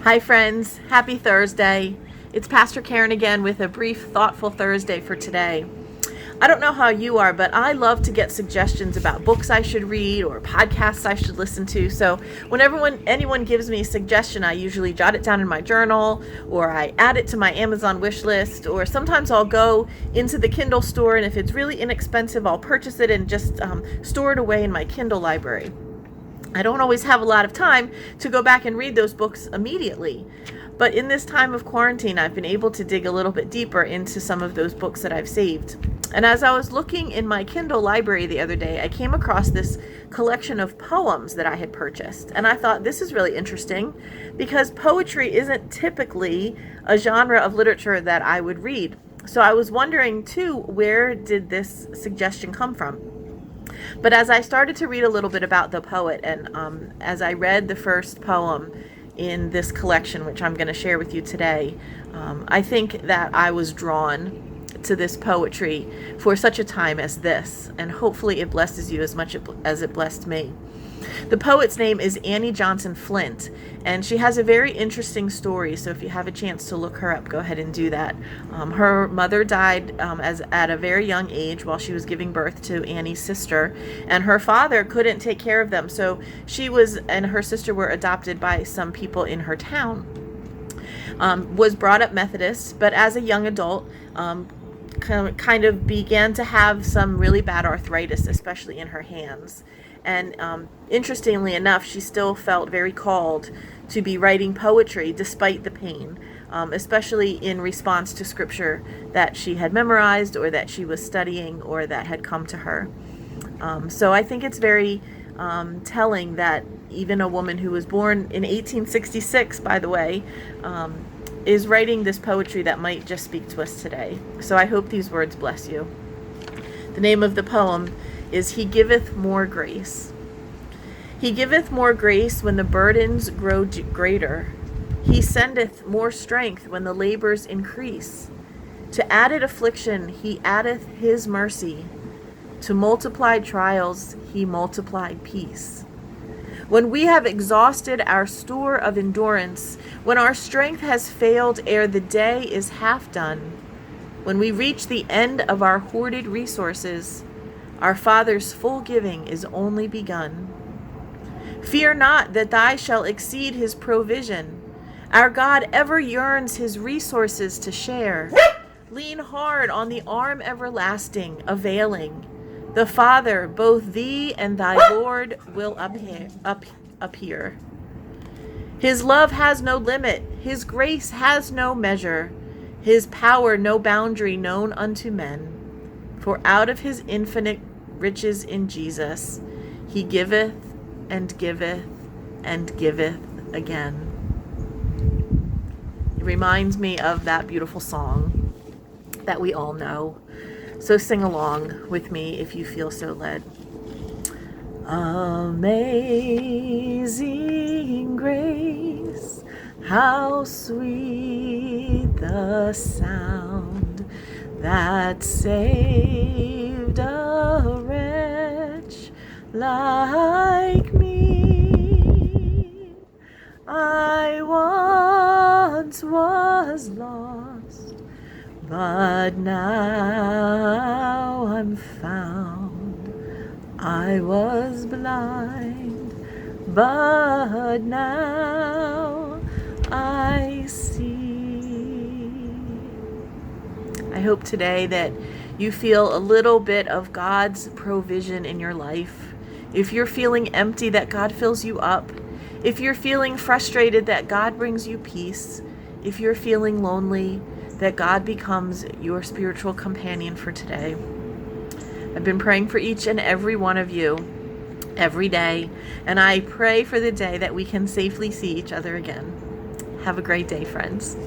Hi friends, happy Thursday. It's Pastor Karen again with a brief Thoughtful Thursday for today. I don't know how you are, but I love to get suggestions about books I should read or podcasts I should listen to. So whenever anyone gives me a suggestion, I usually jot it down in my journal, or I add it to my Amazon wish list, or sometimes I'll go into the Kindle store, and if it's really inexpensive, I'll purchase it and just store it away in my Kindle library. I don't always have a lot of time to go back and read those books immediately. But in this time of quarantine, I've been able to dig a little bit deeper into some of those books that I've saved. And as I was looking in my Kindle library the other day, I came across this collection of poems that I had purchased. And I thought, this is really interesting because poetry isn't typically a genre of literature that I would read. So I was wondering, too, where did this suggestion come from? But as I started to read a little bit about the poet, and as I read the first poem in this collection, which I'm going to share with you today, I think that I was drawn to this poetry for such a time as this, and hopefully it blesses you as much as it blessed me. The poet's name is Annie Johnson Flint, and she has a very interesting story, so if you have a chance to look her up, go ahead and do that. Her mother died at a very young age while she was giving birth to Annie's sister, and her father couldn't take care of them, so she and her sister were adopted by some people in her town. Was brought up Methodist, but as a young adult, kind of began to have some really bad arthritis, especially in her hands. And interestingly enough, she still felt very called to be writing poetry despite the pain, especially in response to scripture that she had memorized or that she was studying or that had come to her. So I think it's very telling that even a woman who was born in 1866, by the way, is writing this poetry that might just speak to us today. So I hope these words bless you. The name of the poem is He Giveth More Grace. He giveth more grace when the burdens grow greater. He sendeth more strength when the labors increase. To added affliction he addeth his mercy. To multiplied trials he multiplied peace. When we have exhausted our store of endurance, when our strength has failed ere the day is half done, when we reach the end of our hoarded resources, our Father's full giving is only begun. Fear not that thy shall exceed his provision. Our God ever yearns his resources to share. Lean hard on the arm everlasting, availing. The Father, both thee and thy Lord, will appear. His love has no limit. His grace has no measure. His power no boundary known unto men. For out of his infinite riches in Jesus, he giveth and giveth and giveth again. It reminds me of that beautiful song that we all know. So sing along with me if you feel so led. Amazing grace, how sweet the sound that saved a wretch like me. I once was lost, but now I'm found. I was blind, but now I see. I hope today that you feel a little bit of God's provision in your life. If you're feeling empty, that God fills you up. If you're feeling frustrated, that God brings you peace. If you're feeling lonely, that God becomes your spiritual companion for today. I've been praying for each and every one of you every day, and I pray for the day that we can safely see each other again. Have a great day, friends.